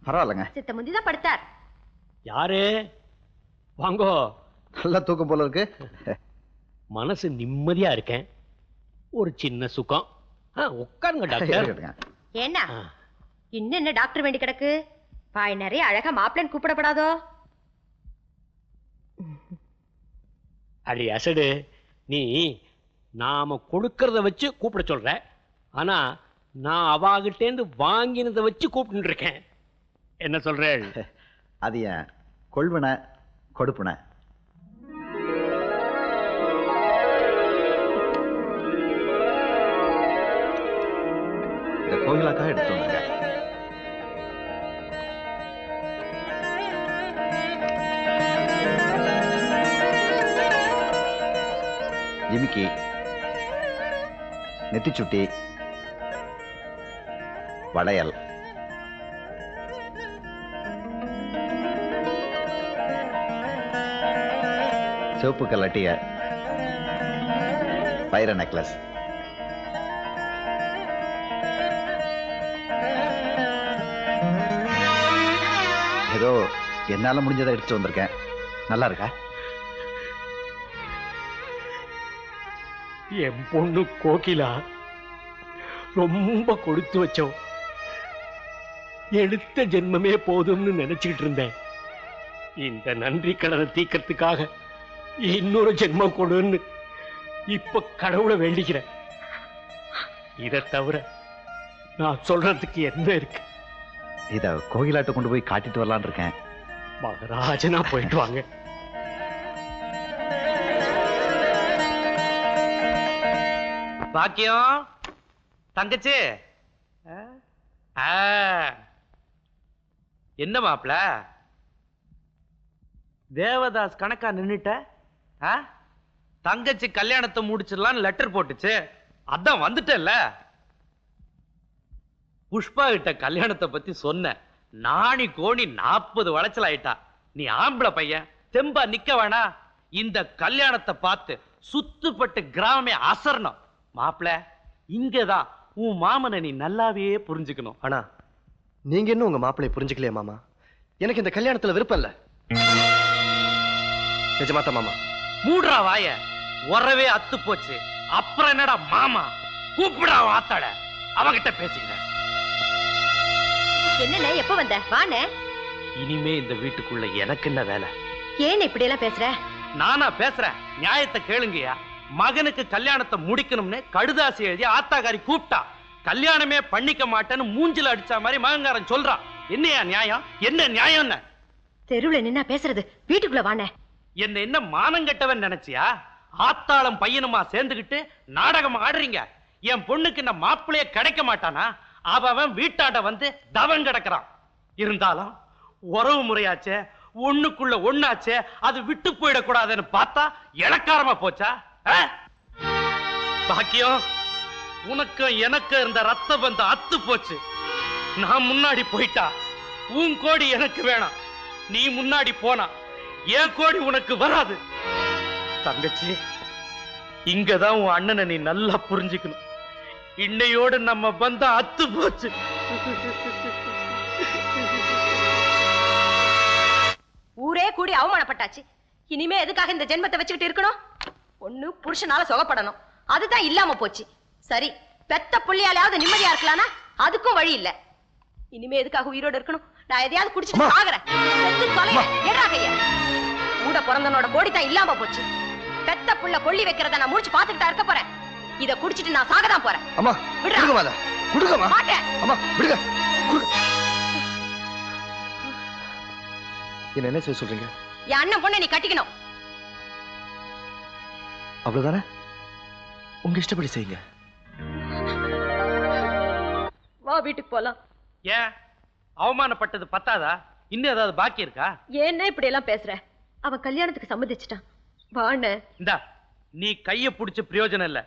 பரவாயில்லைங்க. சித்த முந்திதான் படுத்தார். யாரு? வாங்கோ. நல்லா தூக்கம் போல இருக்கு. மனசு நிம்மதியா இருக்கேன். ஒரு சின்ன சுகம். உட்காருங்க டாக்டர். ஏன்னா இன்னும் என்ன டாக்டர் வேண்டி கிடக்கு? பாய் நிறைய அழகா மாப்பிள்ளன் கூப்பிடப்படாதோ? அடி அசடு, நீ நாம கொடுக்கறத வச்சு கூப்பிட சொல்ற. ஆனா நான் அவாகிட்டேந்து வாங்கினதை வச்சு கூப்பிட்டு இருக்கேன். என்ன சொல்ற? அது ஏன் கொள்வன கொடுப்பன. இந்த கோயிலாக்காக எடுத்து வந்துங்க. ஜிமிக்கி, நெத்திச்சுட்டி, வளையல், சிவப்பு கல்லட்டிய வைர நெக்லஸ், ஏதோ என்னால முடிஞ்சதை எடுத்துட்டு வந்திருக்கேன். நல்லா இருக்கா? என் பொண்ணு கோகிலா ரொம்ப கொடுத்து வச்சோம். எடுத்த ஜென்மமே போதும்னு நினைச்சுக்கிட்டு இருந்தேன். இந்த நன்றி கடனை தீக்கிறதுக்காக இன்னொரு ஜென்மம் கொடுன்னு இப்ப கடவுளை வேண்டிக்கிறேன். இதை தவிர நான் சொல்றதுக்கு என்ன இருக்கு? இத கோயிலாட்ட கொண்டு போய் காட்டிட்டு வரலான்னு இருக்கேன். மகராஜனா போயிட்டு வாங்க. பாக்கியம் தங்கச்சி. என்ன மாப்பிள தேவதாஸ் கணக்கா நின்னுட்ட? தங்கச்சி கல்யாணத்தை முடிச்சிடலான்னு லெட்டர் போட்டுச்சு, அதான் வந்துட்டல்ல. புஷ்பா கிட்ட கல்யாணத்தை பத்தி சொன்ன. நாணி கோணி 40 வளைச்சல் ஆயிட்டா. நீ ஆம்பளை பையன், தெம்பா நிக்க வேணா. இந்த கல்யாணத்தை பார்த்து சுத்துப்பட்டு கிராமமே அசரணும். மாப்பிள இங்கதான் உன் மாமனை நீ நல்லாவே புரிஞ்சுக்கணும். ஆனா நீங்க இன்னும் உங்க மாப்பிளைய புரிஞ்சுக்கலையா மாமா? எனக்கு இந்த கல்யாணத்துல விருப்பம் இல்ல. நிஜமாத்தா மாமா? மூடுறா வாய, உறவே அத்து போச்சு. அப்புறம் என்னடா மாமா? கூப்பிடா வாத்தாட, அவகிட்ட பேசிக்கிறேன். என்ன எப்ப வந்த? வானே. இனிமே இந்த வீட்டுக்குள்ள எனக்கு என்ன வேலை? ஏன் இப்படி எல்லாம் பேசுற? நானா பேசுறேன்? நியாயத்தை கேளுங்கயா. மகனுக்கு கல்யாணத்தை முடிக்கணும்னு கடுதாசி எழுதி ஆத்தாக்காரி கூப்பிட்டா. கல்யாணமே பண்ணிக்க மாட்டேன்னு மூஞ்சில அடிச்ச மாதிரி மகங்காரன் சொல்றான். என்னையா நியாயம்? என்ன நியாயம்? தெருவுல நின்னா பேசுறது, வீட்டுக்குள்ள வானே. என்ன மானம் கெட்டவன் நினைச்சியா? ஆத்தாளம் பையனுமா சேர்ந்துகிட்டு நாடகம் ஆடுறீங்க. என் பொண்ணுக்கு இந்த மாப்பிள்ளைய கிடைக்க மாட்டானா? அவன் வீட்டாண்ட வந்து தவன் கிடக்கிறான். இருந்தாலும் உறவு முறையாச்சே, ஒண்ணுக்குள்ள ஒண்ணாச்சே, அது விட்டு போயிடக்கூடாதுன்னு பார்த்தா இளக்காரமா போச்சா? பாக்கியம், உனக்கு எனக்கு இருந்த ரத்த பந்தம் அத்து போச்சு. நான் முன்னாடி போயிட்டா உன் கோடி எனக்கு வேணாம். நீ முன்னாடி போனா என் கோடி உனக்கு வராது. தங்கச்சி, இங்கதான் உன் அண்ணனை நீ நல்லா புரிஞ்சுக்கணும். இன்னையோடு நம்ம பந்தம் அத்து போச்சு. ஊரே கூடி அவமானப்பட்டாச்சு. இனிமே எதுக்காக இந்த ஜென்மத்தை வச்சுக்கிட்டு இருக்கணும்? ஒண்ணு புருஷனால சுகப்படணும், அதுதான் இல்லாம போச்சு. சரி, பெத்த புள்ளியாலையாவது நிம்மதியா இருக்கலாம்னா அதுக்கும் வழி இல்ல. இனிமே எதுக்காக உயிரோடு இருக்கணும்? நான் எதையாவது குடிச்சிட்டு சாகுறேன். கூட பிறந்தனோட கோடி தான் இல்லாம போச்சு. பெத்த புள்ள கொள்ளி வைக்கிறத நான் முடிச்சு பாத்துக்கிட்டா இருக்க போறேன். இத குடிச்சிட்டு நான் சாகதான் போறேன். அம்மா விடுங்க. குடுங்கம்மா. மாட்டேன். அம்மா விடுங்க. என்ன செய்ய சொல்றீங்க? என் அண்ணன் பொண்ணை நீ கட்டிக்கணும். அவ்வளவுதானே? உங்க இஷ்டப்படி செய்யுங்க. வா வீட்டுக்கு போலாம். ஏன் அவமானப்பட்டது பத்தாதா? இன்னும் ஏதாவது பாக்கி இருக்கா? ஏன்னா இப்படி எல்லாம் பேசுற? அவன் கல்யாணத்துக்கு சம்மதிச்சிட்டான். வாண்ணே. இந்தா, நீ கைய புடிச்சு பிரயோஜனம் இல்ல.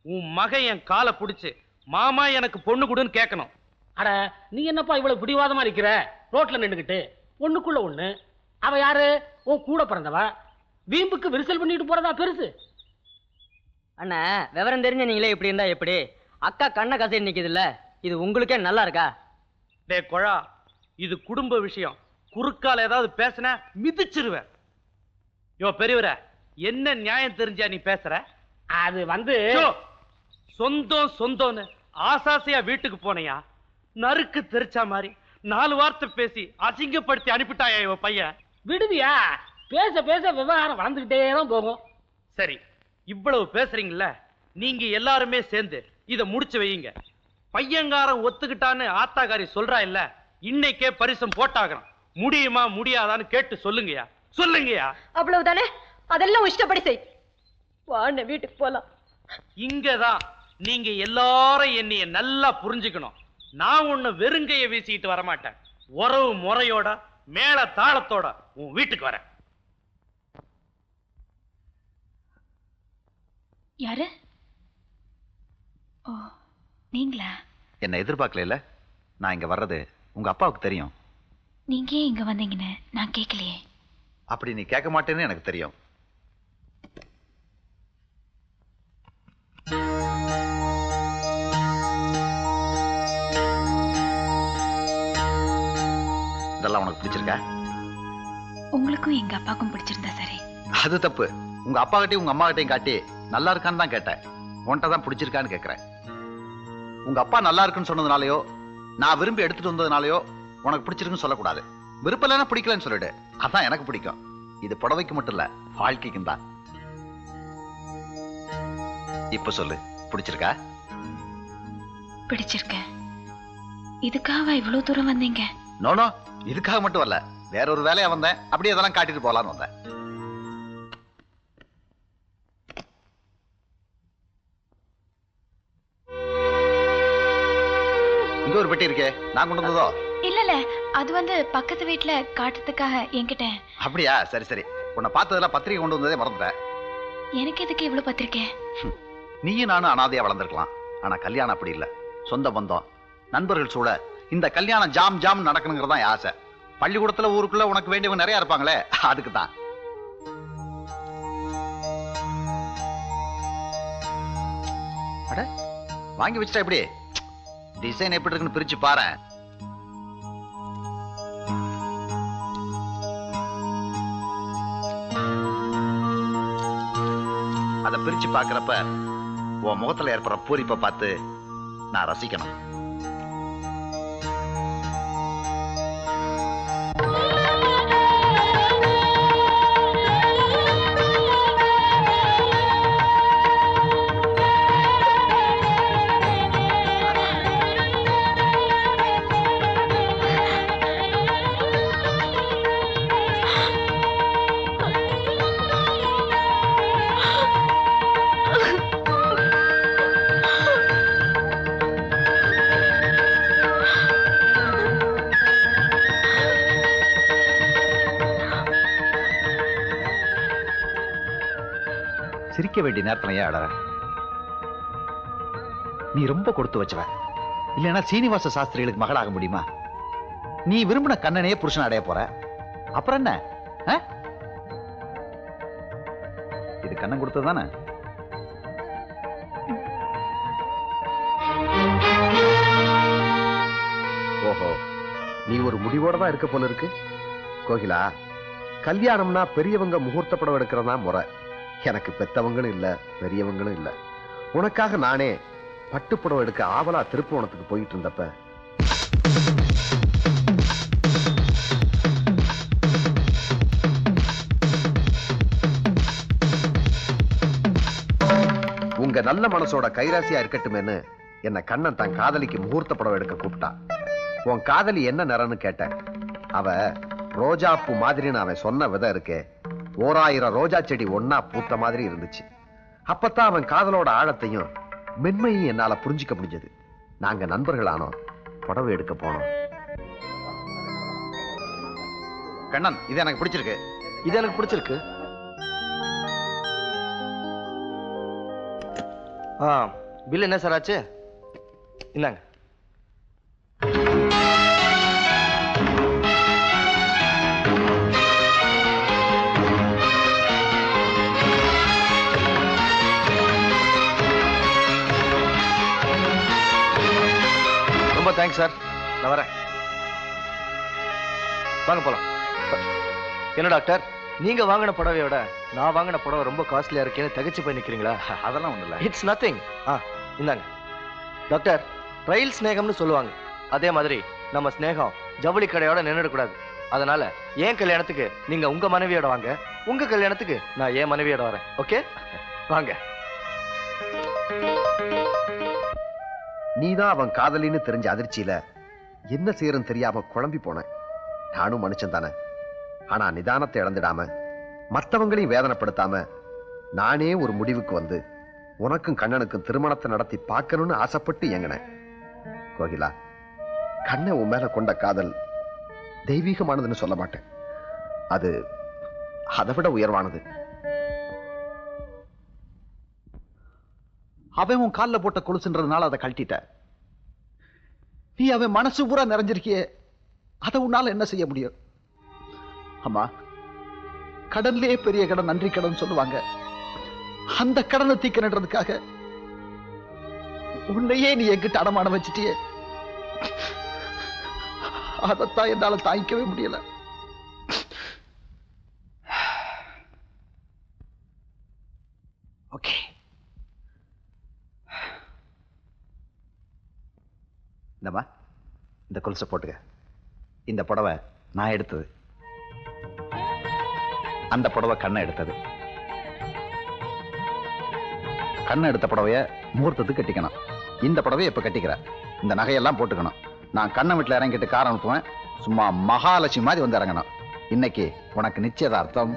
உன் மகன் என் காலை புடிச்சு மாமா எனக்கு பொண்ணு கொடுன்னு கேட்கணும். அட, நீ என்னப்பா இவ்வளவு பிடிவாதமா இருக்கிற? ரோட்ல நின்னுகிட்டு ஒண்ணுக்குள்ள ஒண்ணு. அவ யாரு? உன் கூட பிறந்தவ. வீம்புக்கு விரிசல் பண்ணிட்டு போறதா பெருசு? அண்ணா, விவரம் தெரிஞ்ச நீங்களே இப்படி இருந்தா எப்படி? அக்கா கண்ணை கசை நிக்குது இல்ல, இது உங்களுக்கே நல்லா இருக்கா? டே கொழா, இது குடும்ப விஷயம். குறுக்கால ஏதாவது பேசின மிதிச்சிருவேன். யோ பெரியவர, என்ன நியாயம் தெரிஞ்சா நீ பேசுற? அது வந்து சொந்தம் சொந்தம்னு ஆசாசையா வீட்டுக்கு போனையா, நறுக்கு தெரிச்சா மாதிரி 4 வார்த்தை பேசி அசிங்கப்படுத்தி அனுப்பிட்டாயா இவ பையன். விடுதியா? பேச பேச விவகாரம் வளர்ந்துகிட்டே தான் போகும். சரி, இவ்வளவு பேசுறீங்கல்ல, நீங்க எல்லாருமே சேர்ந்து இத முடிச்சு வையுங்க. பையங்காரன் ஒத்துக்கிட்டான்னு ஆத்தாக்காரி சொல்றா இல்ல, இன்னைக்கே பரிசம் போட்டாகணும். முடியுமா முடியாதான்னு கேட்டு சொல்லுங்கயா, சொல்லுங்கயா. அவ்வளவுதானே? அதெல்லாம் இஷ்டப்படி செய். வாண்ண வீட்டுக்கு போலாம். இங்கதான் நீங்க எல்லாரும் என்னைய நல்லா புரிஞ்சுக்கணும். நான் உன்னை வெறுங்கைய வீசிட்டு வரமாட்டேன். உறவு முறையோட மேல தாளத்தோட உன் வீட்டுக்கு வரேன். யாரு? ஓ, நீங்களா? என்ன எதிர்பார்க்கல? நான் இங்க வர்றது உங்க அப்பாவுக்கு தெரியும். நீங்க ஏன் இங்க வந்தீங்கன்னு நான் கேட்கலையே. அப்படி நீ கேட்க மாட்டேன்னு எனக்கு தெரியும். இதெல்லாம் உனக்கு பிடிச்சிருக்கா? உங்களுக்கும் எங்க அப்பாவுக்கும் பிடிச்சிருந்தா சரி. அது தப்பு. உங்க அப்பா கிட்டையும் உங்க அம்மா கிட்டையும் காட்டி நல்லா இருக்கான்னு தான் கேட்டேன். உன்கிட்ட தான் பிடிச்சிருக்கான்னு கேட்கிறேன். உங்க அப்பா நல்லா இருக்குன்னு சொன்னதுனாலயோ நான் விரும்பி எடுத்துட்டு வந்ததுனாலயோ உனக்கு பிடிச்சிருக்குன்னு சொல்லக்கூடாது. விருப்பம் இல்லைன்னா பிடிக்கலன்னு சொல்லிடு. அதான் எனக்கு பிடிக்கும். இது புடவைக்கு மட்டும் இல்ல, வாழ்க்கைக்கும் தான். இப்ப சொல்லு, பிடிச்சிருக்கா? பிடிச்சிருக்க. இதுக்காக இவ்வளவு தூரம் வந்தீங்க? நோனோ, இதுக்காக மட்டும் வரல, வேற ஒரு வேலையா வந்தேன். அப்படியே அதெல்லாம் காட்டிட்டு போலான்னு வந்தேன். இங்க ஒரு பெட்டி இருக்கே, நான் கொண்டு வந்ததோ? இல்ல, அது வந்து பக்கத்து வீட்டுல காட்டுறதுக்காக என்கிட்ட. அப்படியா? சரி சரி. உன்னை பார்த்ததுல பத்திரிகை கொண்டு வந்ததே மறந்துட்டேன். எனக்கு எதுக்கு இவ்வளவு பத்திரிக்கை? நீயும் நானும் அனாதையா வளர்ந்துருக்கலாம். ஆனா கல்யாணம் அப்படி இல்ல. சொந்த பந்தம், நண்பர்கள் சூழ இந்த கல்யாணம் ஜாம் ஜாம் நடக்கணுங்கிறதான் ஆசை. பள்ளிக்கூடத்துல ஊருக்குள்ள உனக்கு வேண்டியவங்க நிறைய இருப்பாங்களே, அதுக்கு தான். அட, வாங்கி வச்சுட்டா எப்படி? டிசைன் எப்படி இருக்குன்னு பிரிச்சு பாரு. அத பிரிச்சு பாக்குறப்ப உன் முகத்துல ஏற்படுற பூரிப்பை பார்த்து நான் ரசிக்கணும். சிரிக்க வேண்டிய நேரத்துல ஏன் அழற? நீ ரொம்ப கொடுத்து வச்சவ. இல்லைன்னா சீனிவாச சாஸ்திரிகளுக்கு மகளாக முடியுமா? நீ விரும்பின கண்ணனையே புருஷன் அடைய போற. அப்புறம் என்ன? இது கண்ணன் கொடுத்தது தானே? ஓஹோ, நீ ஒரு முடிவோட தான் இருக்க போல இருக்கு. கோகிலா, கல்யாணம்னா பெரியவங்க முகூர்த்த படம் எடுக்கிறதா முறை. எனக்கு பெத்தவங்களும் இல்ல, பெரியவங்களும் இல்ல. உனக்காக நானே பட்டுப்புடவை எடுக்க ஆவலா திருப்புவனத்துக்கு போயிட்டு இருந்தப்ப உங்க நல்ல மனசோட கைராசியா இருக்கட்டுமேன்னு என்ன கண்ணன் தன் காதலிக்கு முகூர்த்த படம் எடுக்க கூப்பிட்டா. உன் காதலி என்ன நிறன்னு கேட்டேன். அவ ரோஜாப்பூ மாதிரின்னு அவன் சொன்ன விதை இருக்கே, 1000 ரோஜா செடி ஒன்னா பூத்த மாதிரி இருந்துச்சு. அப்பத்தான் அவன் காதலோட ஆழத்தையும் மென்மையும் என்னால புரிஞ்சுக்க முடிஞ்சது. நாங்க நண்பர்களானோம், புடவை எடுக்க போனோம். கண்ணன், இது எனக்கு பிடிச்சிருக்கு. இது எனக்கு பிடிச்சிருக்கு. பில் என்ன சார் ஆச்சு? இந்தாங்க. ரொம்ப தேங்க்ஸ் சார், நான் வரேன். வாங்க போலாம். என்ன டாக்டர், நீங்க வாங்கின புடவையோட நான் வாங்கின புடவை ரொம்ப காஸ்ட்லியா இருக்கேன்னு தகச்சு போய் நிக்கிறீங்களா? அதெல்லாம் ஒண்ணு இல்ல. It's nothing. இந்தாங்க டாக்டர். ரயில் ஸ்நேகம்னு சொல்லுவாங்க, அதே மாதிரி நம்ம ஸ்நேகம் ஜவுளி கடையோட நின்றுடக்கூடாது. அதனால என் கல்யாணத்துக்கு நீங்க உங்க மனைவியோட வாங்க, உங்க கல்யாணத்துக்கு நான் என் மனைவியோட வரேன். ஓகே வாங்க. நீதான் அவன் காதலின்னு தெரிஞ்ச அதிர்ச்சியில என்ன செய்யறன்னு தெரியாம குழம்பி போனேன். நானும் மனுஷன் தானே. ஆனா நிதானத்தை இழந்துடாம மத்தவங்களையும் வேதனைப்படுத்தாம நானே ஒரு முடிவுக்கு வந்து உனக்கும் கண்ணனுக்கும் திருமணத்தை நடத்தி பார்க்கணும்னு ஆசைப்பட்டு எங்கினேன். கோகிலா, கண்ணன் உன் மேல கொண்ட காதல் தெய்வீகமானதுன்னு சொல்ல மாட்டேன். அது அதை விட உயர்வானது. அவன் உன் காலில் போட்ட கொலுசுன்றதுனால அதை கழட்டிட்ட. நீ அவன் மனசு பூரா நிறைஞ்சிருக்கியே, அதை உன்னால என்ன செய்ய முடியும்? அம்மா, கடன்லயே பெரிய கடன் நன்றி கடன் சொல்லுவாங்க. அந்த கடனை தீக்கணுன்றதுக்காக உன்னையே நீ எங்கிட்ட அடமானம் வச்சிட்டியே, அதைத்தான் என்னால தாங்கிக்கவே முடியல. ஓகே, இந்தம்மா, இந்த கொலுசை போட்டுக்க. இந்த புடவை நான் எடுத்தது, அந்த புடவை கண்ணை எடுத்தது. கண்ணை எடுத்த புடவைய முகூர்த்தத்துக்கு கட்டிக்கணும். இந்த புடவையை இப்ப கட்டிக்கிற. இந்த நகையெல்லாம் போட்டுக்கணும். நான் கண்ணை வீட்டுல இறங்கிட்டு கார் அனுப்புவேன். சும்மா மகாலட்சுமி மாதிரி வந்து இறங்கணும். இன்னைக்கு உனக்கு நிச்சயதார்த்தம்.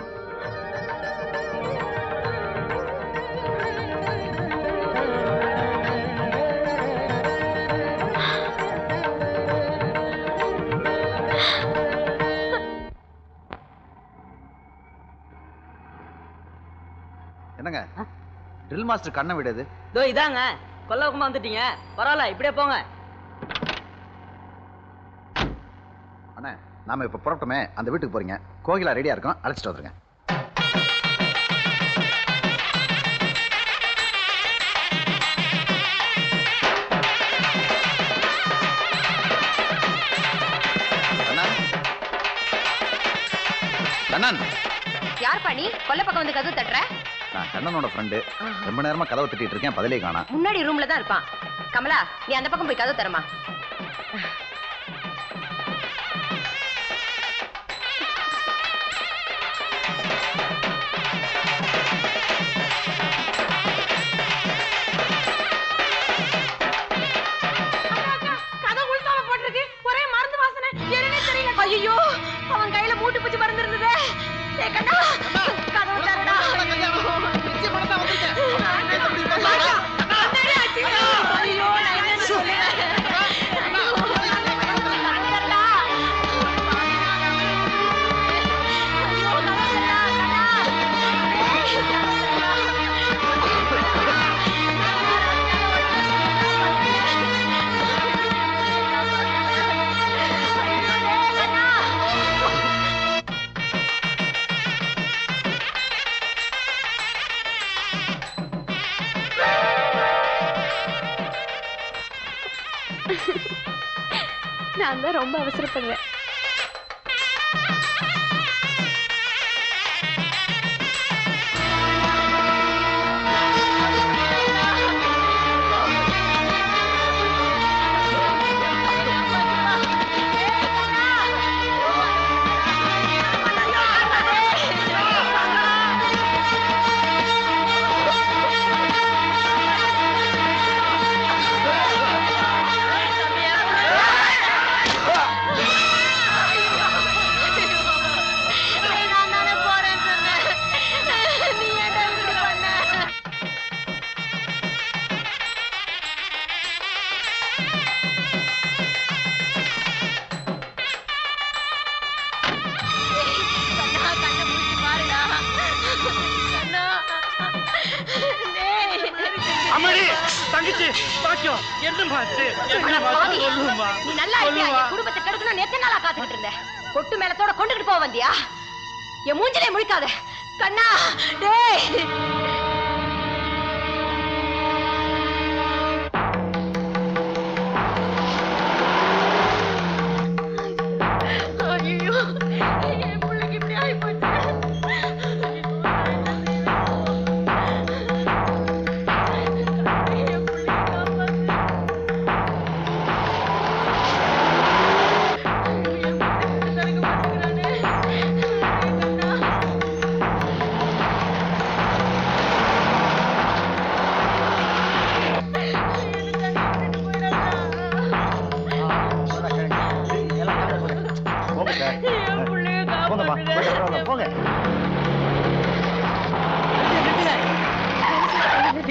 என்னங்க ட்ரில் மாஸ்டர் கண்ணை விடுது? இதோ இதாங்க, கொல்லவுக்குமா வந்துட்டீங்க. பரவாயில்ல, இப்படியே போங்க. அண்ணா, நாம இப்ப புறப்பட்டோமே, அந்த வீட்டுக்கு போறீங்க. கோகிலா ரெடியா இருக்கும், அழைச்சிட்டு வந்துருங்க. கண்ணன், யார் பண்ணி கொல்ல பக்கம் வந்து கதவு தட்டுற? நான் கண்ணனோட ஃப்ரெண்டு. ரொம்ப நேரமா கதவை தட்டிட்டு இருக்கேன், பதிலே காணா. முன்னாடி ரூம்ல தான் இருப்பான். கமலா, நீ அந்த பக்கம் போய் கதவு தரமா. ஐயோ, அவன் கையில மூட்டு பூச்சி மருந்து இருந்ததே. கண்ணா, கதவு தரடா. ஐயோ, நான் என்ன சொல்லுவேன்? நான் தான் ரொம்ப அவசரப்படுறேன். அம்மாடி, தங்கச்சி, பாக்கியம், என்னமாச்சு? சொல்லுமா? நீ நல்லா இருக்கியா? என் குடும்பத்தை கெடுக்கணும் எத்தனை நாளா காத்துக்கிட்டு இருந்த? கொட்டு மேலத்தோட கொண்டுகிட்டு போக வந்தியா? என் மூஞ்சிலே முழிக்காத கண்ணா. டேய், ஐயோ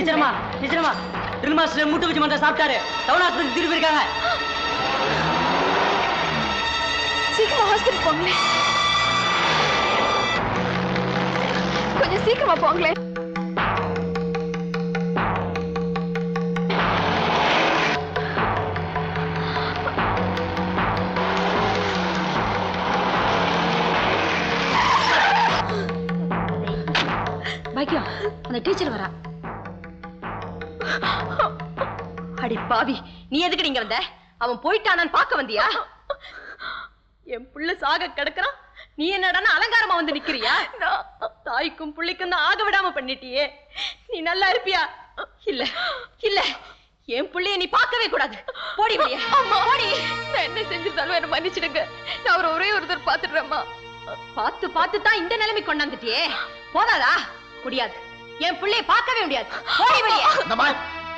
நிஜமா நிஜமா ட்ரில் மாஸ்டர் முட்டு வச்சு மந்த சாப்பிட்டாரு. டவுன் ஹாஸ்பிட்டல் திருப்பி இருக்காங்க. சீக்கிரமா ஹாஸ்பிட்டல் போங்களேன். கொஞ்சம் சீக்கிரமா போங்களேன். பாக்கியம், அந்த டீச்சர் வரா. அடி பாவி, நீ எதுக்கு இங்க வந்த? அவன் போயிட்டானான்னு பார்க்க வந்தியா? என் புள்ள சாக கிடக்குறான், நீ என்னடான அலங்காரமா வந்து நிக்கிறியா? தாய்க்கும் புள்ளிக்கும் தான் ஆக விடாம பண்ணிட்டியே. நீ நல்லா இருப்பியா? இல்ல இல்ல, என் புள்ளைய நீ பார்க்கவே கூடாது. போடி வெளியே. போடி. நான் என்ன செஞ்சிருந்தாலும் என்ன மன்னிச்சிடுங்க. நான் அவரை ஒரே ஒரு தடவை பாத்துடுறேம்மா. பார்த்து பார்த்து தான் இந்த நிலைமை கொண்டாந்துட்டியே. போதாதா? முடியாது, என் பிள்ளைய பார்க்கவே முடியாது. போடி வெளியே.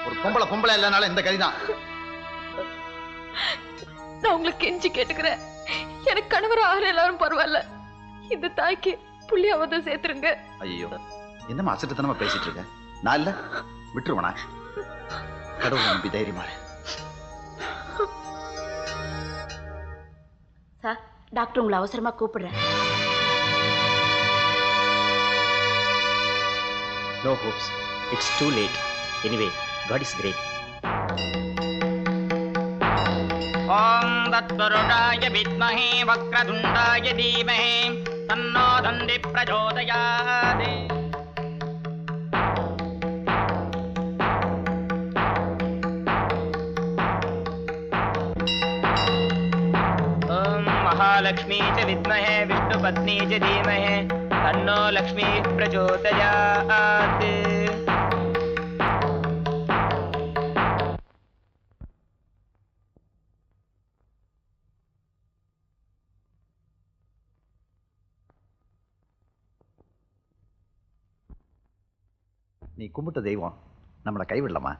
ஒரு பொம்பளை இல்லனால இந்த கதிதான். நான் உங்களுக்கு கெஞ்சி கேட்டுக்கிறேன். எனக்கு கணவர் ஆகிற எல்லாரும் பரவாயில்ல, இந்த தாய்க்கு புள்ளியாவது சேர்த்துருங்க. ஐயோ, என்னமா அசட்டுத்தனமா பேசிட்டு இருக்க? நான் இல்ல விட்டுருவனா? கடவுள் நம்பி தைரியமா. சார், டாக்டர் உங்களை அவசரமா கூப்பிடுறேன். No hopes. It's too late. Anyway, God is great. Om Tatvarudaaya Vidmahe Vakradundaaya Dhimahe Tanno Dandi Prachodayat. Om Mahalakshmi Cha Vidmahe Vishnupatni Cha Dhimahe Tanno Lakshmi Prachodayat. நீ கும்பிட்ட தெய்வம் நம்மளை கைவிடலாமா?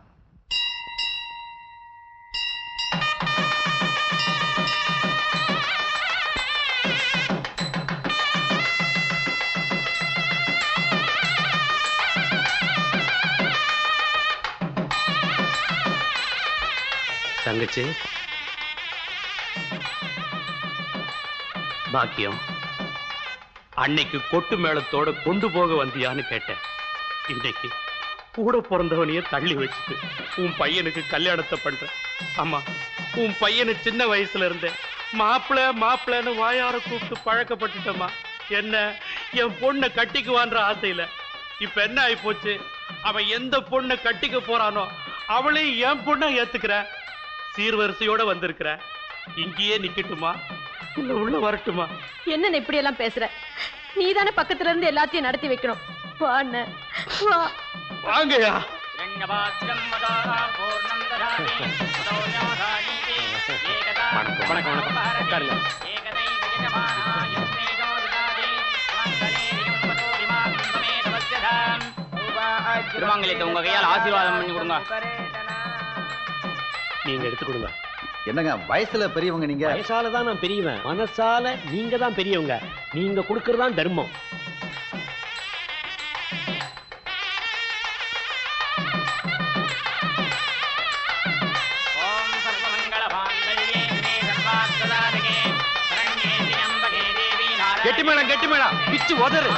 தங்கச்சி, பாக்கியம், அன்னைக்கு கொட்டு மேளத்தோட கொண்டு போக வந்தியான்னு கேட்டேன். இன்னைக்கு கூட பிறந்தவனையே தள்ளி வச்சுட்டு உன் பையனுக்கு கல்யாணத்தை பண்ற. ஆமா, உன் பையனு சின்ன வயசுல இருந்தே மாப்பிள்ளன்னு வாயார கூப்பிட்டு பழக்கப்பட்டுட்டமா. என்ன, என் பொண்ணை கட்டிக்குவான்ற ஆசையில இப்ப என்ன ஆகி போச்சு? அவன் எந்த பொண்ணை கட்டிக்க போறானோ அவளையும் என் பொண்ணை ஏத்துக்கிற. சீர்வரிசையோட வந்திருக்கிற. இங்கேயே நிக்கட்டுமா இல்ல உள்ள வரட்டுமா? என்ன இப்படி எல்லாம் பேசுற? நீ தானே பக்கத்துல இருந்து எல்லாத்தையும் நடத்தி வைக்கணும். வா அண்ணன், வா. வாங்கயா. திருமாங்கல்யத்தை உங்க கையால் ஆசீர்வாதம் பண்ணி கொடுங்க. நீங்க எடுத்து கொடுங்க. என்னங்க வயசுல பெரியவங்க நீங்க? வயசால தான் நான் பெரியவன், மனசால நீங்க தான் பெரியவங்க. நீங்க கொடுக்கறதான் தர்மம். கெட்டி மேளம் பிச்சு உதறு.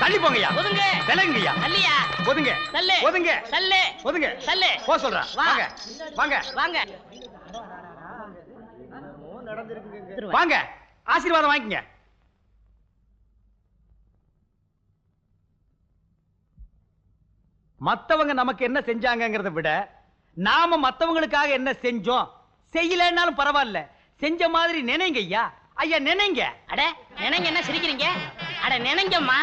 தள்ளி போங்கய்யா. விலங்குங்கய்யா. ஒதுங்க. ஒதுங்க. ஒதுங்க. போ சொல்றா. வாங்க வாங்க வாங்க, ஆசீர்வாதம் வாங்கிக்கங்க. மத்தவங்க நமக்கு என்ன செஞ்சாங்கங்கறத விட நாம மத்தவங்களுக்காக என்ன செஞ்சோம், செய்யலன்னாலும் பரவாயில்ல, செஞ்ச மாதிரி நினைங்க ஐயா. ஐயா நினைங்க. அட நினைங்க, என்ன சிரிக்கிறீங்க? அட நினைங்கம்மா.